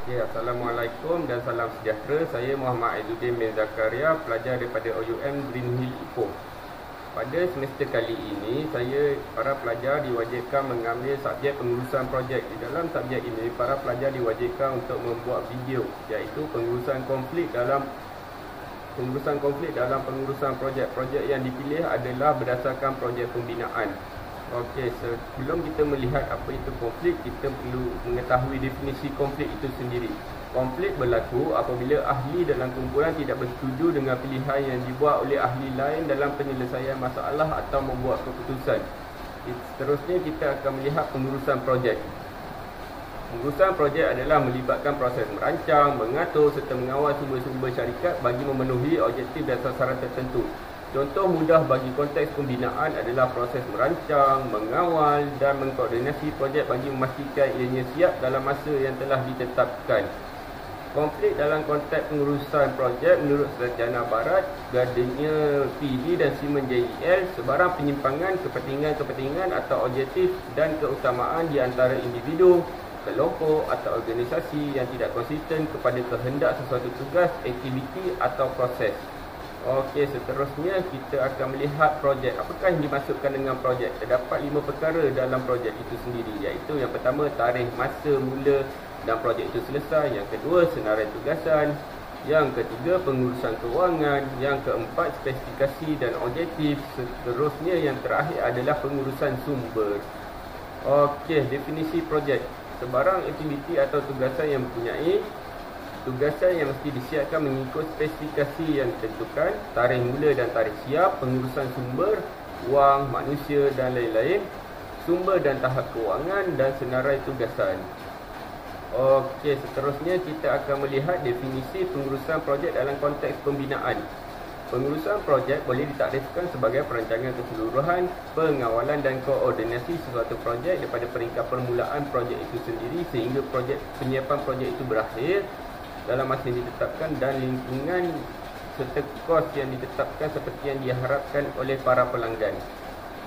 Okay, Assalamualaikum dan salam sejahtera. Saya Muhammad Aizuddin bin Zakaria, pelajar daripada OUM Green Hill Ipoh. Pada semester kali ini, para pelajar diwajibkan mengambil subjek pengurusan projek. Di dalam subjek ini, para pelajar diwajibkan untuk membuat video, iaitu pengurusan konflik dalam pengurusan projek. Projek yang dipilih adalah berdasarkan projek pembinaan. Okey, sebelum kita melihat apa itu konflik, kita perlu mengetahui definisi konflik itu sendiri. Konflik berlaku apabila ahli dalam kumpulan tidak bersetuju dengan pilihan yang dibuat oleh ahli lain dalam penyelesaian masalah atau membuat keputusan. Seterusnya kita akan melihat pengurusan projek. Pengurusan projek adalah melibatkan proses merancang, mengatur serta mengawal sumber-sumber syarikat bagi memenuhi objektif dan sasaran tertentu. Contoh mudah bagi konteks pembinaan adalah proses merancang, mengawal dan mengkoordinasi projek bagi memastikan ianya siap dalam masa yang telah ditetapkan. Konflik dalam konteks pengurusan projek menurut Sarjana Barat, Gardenia PD dan Siemens JEL, sebarang penyimpangan kepentingan atau objektif dan keutamaan di antara individu, kelompok atau organisasi yang tidak konsisten kepada kehendak sesuatu tugas, aktiviti atau proses. Okey, seterusnya kita akan melihat projek. Apakah yang dimaksudkan dengan projek? Terdapat 5 perkara dalam projek itu sendiri, iaitu yang pertama, tarikh masa mula dan projek itu selesai. Yang kedua, senarai tugasan. Yang ketiga, pengurusan kewangan. Yang keempat, spesifikasi dan objektif. Seterusnya yang terakhir adalah pengurusan sumber. Okey, definisi projek. Sebarang aktiviti atau tugasan yang mempunyai tugasan yang mesti disiapkan mengikut spesifikasi yang ditentukan, tarikh mula dan tarikh siap, pengurusan sumber, wang, manusia dan lain-lain, sumber dan tahap kewangan dan senarai tugasan. Okey, seterusnya kita akan melihat definisi pengurusan projek dalam konteks pembinaan. Pengurusan projek boleh ditakrifkan sebagai perancangan keseluruhan, pengawalan dan koordinasi sesuatu projek daripada peringkat permulaan projek itu sendiri sehingga penyiapan projek itu berakhir dalam masa yang ditetapkan dan lingkungan serta kos yang ditetapkan seperti yang diharapkan oleh para pelanggan.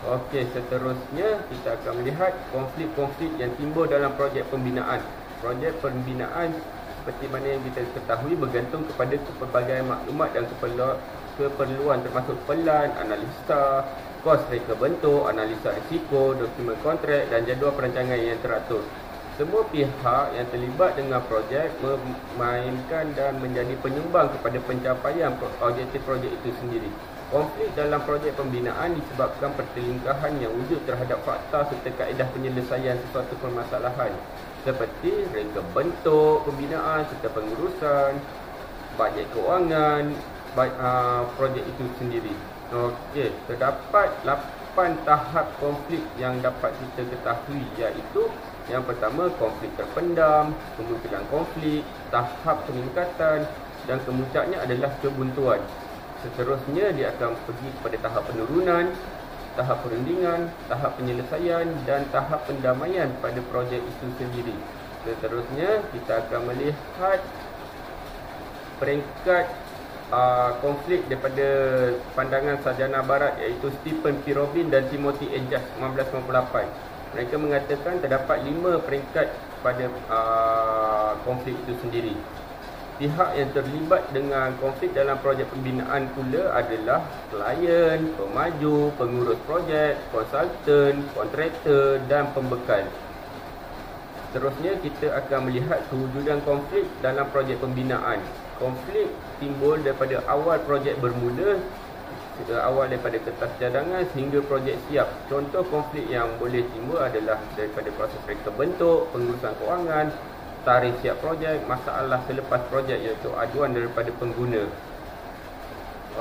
Okey, seterusnya kita akan melihat konflik-konflik yang timbul dalam projek pembinaan. Projek pembinaan seperti mana yang kita ketahui bergantung kepada pelbagai maklumat dan keperluan termasuk pelan, analisa, kos reka bentuk, analisa risiko, dokumen kontrak dan jadual perancangan yang teratur. Semua pihak yang terlibat dengan projek memainkan dan menjadi penyumbang kepada pencapaian objektif projek itu sendiri. Konflik dalam projek pembinaan disebabkan pertelingkahan yang wujud terhadap fakta serta kaedah penyelesaian sesuatu permasalahan seperti reka bentuk pembinaan serta pengurusan, bajet kewangan projek itu sendiri. Okey, terdapat 8 tahap konflik yang dapat kita ketahui, iaitu yang pertama, konflik terpendam, kemunculan konflik, tahap peningkatan dan kemuncaknya adalah kebuntuan. Seterusnya dia akan pergi kepada tahap penurunan, tahap perundingan, tahap penyelesaian dan tahap pendamaian pada projek itu sendiri. Seterusnya kita akan melihat peringkat konflik daripada pandangan Sarjana Barat, iaitu Stephen P. Robin dan Timothy A. Just 1998. Mereka mengatakan terdapat 5 peringkat pada konflik itu sendiri. Pihak yang terlibat dengan konflik dalam projek pembinaan pula adalah klien, pemaju, pengurus projek, konsultan, kontraktor dan pembekal. Seterusnya kita akan melihat kewujudan konflik dalam projek pembinaan. Konflik timbul daripada awal projek bermula, awal daripada kertas cadangan sehingga projek siap. Contoh konflik yang boleh timbul adalah daripada proses reka bentuk, pengurusan kewangan, tarikh siap projek, masalah selepas projek iaitu aduan daripada pengguna.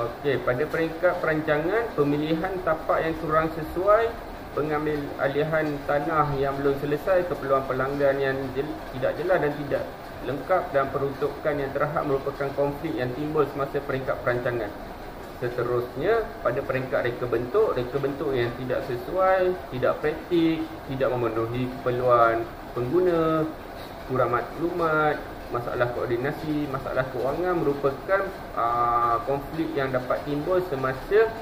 Okey, pada peringkat perancangan, pemilihan tapak yang kurang sesuai, pengambil alihan tanah yang belum selesai, keperluan pelanggan yang tidak jelas dan tidak lengkap dan peruntukan yang terhad merupakan konflik yang timbul semasa peringkat perancangan. Seterusnya, pada peringkat reka bentuk yang tidak sesuai, tidak praktik, tidak memenuhi keperluan pengguna, kurang maklumat, masalah koordinasi, masalah kewangan merupakan konflik yang dapat timbul semasa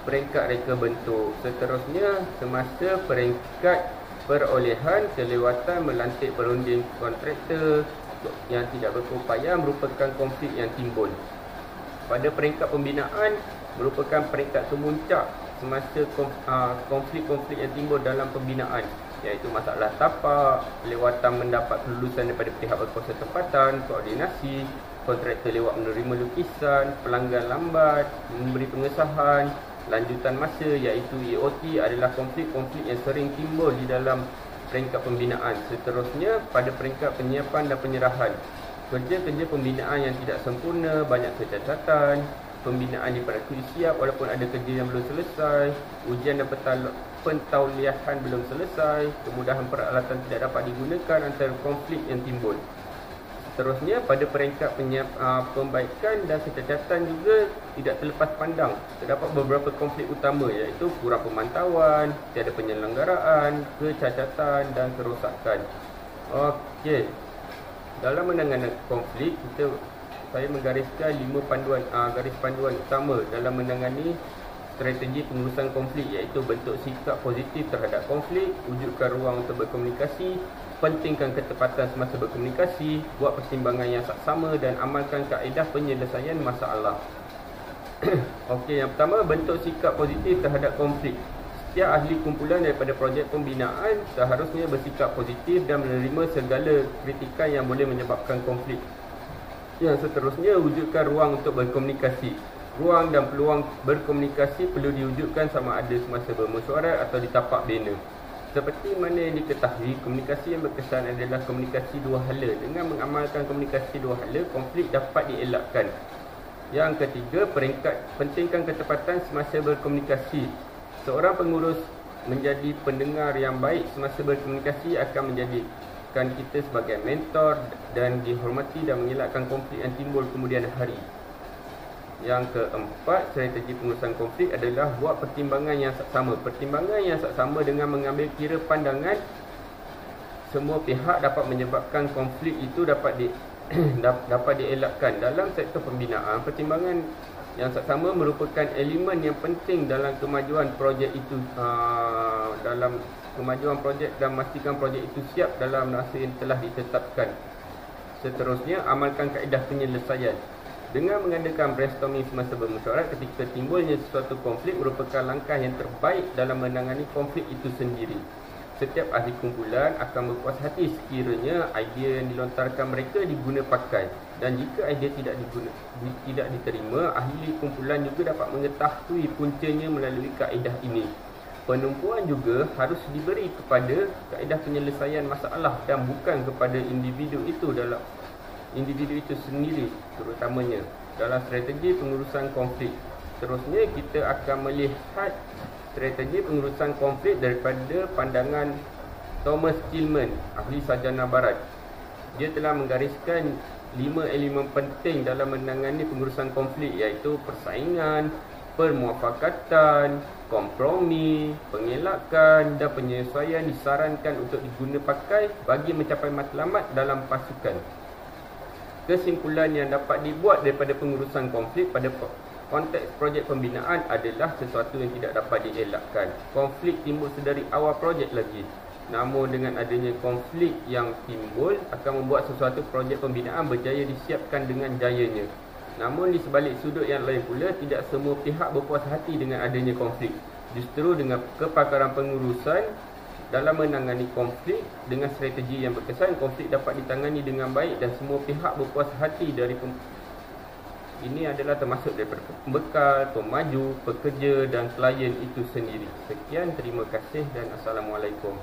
peringkat reka bentuk. Seterusnya, semasa peringkat perolehan, kelewatan melantik perunding kontraktor, yang tidak berkeupayaan merupakan konflik yang timbul. Pada peringkat pembinaan merupakan peringkat kemuncak semasa konflik-konflik yang timbul dalam pembinaan, iaitu masalah tapak, lewatan mendapat kelulusan daripada pihak berkuasa tempatan, koordinasi, kontraktor lewat menerima lukisan, pelanggan lambat, memberi pengesahan, lanjutan masa iaitu EOT adalah konflik-konflik yang sering timbul di dalam peringkat pembinaan. Seterusnya, pada peringkat penyiapan dan penyerahan, kerja-kerja pembinaan yang tidak sempurna, banyak kecacatan, pembinaan diperlakukan siap walaupun ada kerja yang belum selesai, ujian dan pentauliahan belum selesai, kemudahan peralatan tidak dapat digunakan, antara konflik yang timbul. Seterusnya, pada peringkat pembaikan dan kecacatan juga tidak terlepas pandang. Terdapat beberapa konflik utama iaitu kurang pemantauan, tiada penyelenggaraan, kecacatan dan kerosakan. Okey. Dalam menangani konflik, saya menggariskan 5 garis panduan utama dalam menangani strategi pengurusan konflik, iaitu bentuk sikap positif terhadap konflik, wujudkan ruang untuk berkomunikasi, pentingkan ketepatan semasa berkomunikasi, buat pertimbangan yang saksama dan amalkan kaedah penyelesaian masalah. Okey, yang pertama, bentuk sikap positif terhadap konflik. Setiap ahli kumpulan daripada projek pembinaan seharusnya bersikap positif dan menerima segala kritikan yang boleh menyebabkan konflik. Yang seterusnya, wujudkan ruang untuk berkomunikasi. Ruang dan peluang berkomunikasi perlu diwujudkan sama ada semasa bermesyuarat atau di tapak bina. Seperti mana yang diketahui, komunikasi yang berkesan adalah komunikasi dua hala. Dengan mengamalkan komunikasi dua hala, konflik dapat dielakkan. Yang ketiga, pentingkan ketepatan semasa berkomunikasi. Seorang pengurus menjadi pendengar yang baik semasa berkomunikasi akan menjadikan kita sebagai mentor dan dihormati dan mengelakkan konflik yang timbul kemudian hari. Yang keempat, strategi pengurusan konflik adalah buat pertimbangan yang saksama. Pertimbangan yang saksama dengan mengambil kira pandangan semua pihak dapat menyebabkan konflik itu dapat dielakkan. Dalam sektor pembinaan, pertimbangan yang saksama merupakan elemen yang penting dalam kemajuan projek itu, dalam kemajuan projek dan memastikan projek itu siap dalam masa yang telah ditetapkan. Seterusnya, amalkan kaedah penyelesaian. Dengan mengadakan brainstorming semasa bermesyuarat ketika timbulnya sesuatu konflik merupakan langkah yang terbaik dalam menangani konflik itu sendiri. Setiap ahli kumpulan akan berpuas hati sekiranya idea yang dilontarkan mereka diguna pakai, dan jika idea tidak diterima, ahli kumpulan juga dapat mengetahui puncanya melalui kaedah ini. Penumpuan juga harus diberi kepada kaedah penyelesaian masalah dan bukan kepada individu itu sendiri, terutamanya dalam strategi pengurusan konflik. Seterusnya, kita akan melihat strategi pengurusan konflik daripada pandangan Thomas Kilman, ahli sarjana barat. Dia telah menggariskan 5 elemen penting dalam menangani pengurusan konflik, iaitu persaingan, permuafakatan, kompromi, pengelakan dan penyesuaian disarankan untuk diguna pakai bagi mencapai matlamat dalam pasukan. Kesimpulan yang dapat dibuat daripada pengurusan konflik pada konteks projek pembinaan adalah sesuatu yang tidak dapat dielakkan. Konflik timbul sedari awal projek lagi. Namun dengan adanya konflik yang timbul akan membuat sesuatu projek pembinaan berjaya disiapkan dengan jayanya. Namun di sebalik sudut yang lain pula, tidak semua pihak berpuas hati dengan adanya konflik. Justru dengan kepakaran pengurusan dalam menangani konflik dengan strategi yang berkesan, konflik dapat ditangani dengan baik dan semua pihak berpuas hati dari ini adalah termasuk daripada pembekal, pemaju, pekerja dan klien itu sendiri. Sekian, terima kasih dan Assalamualaikum.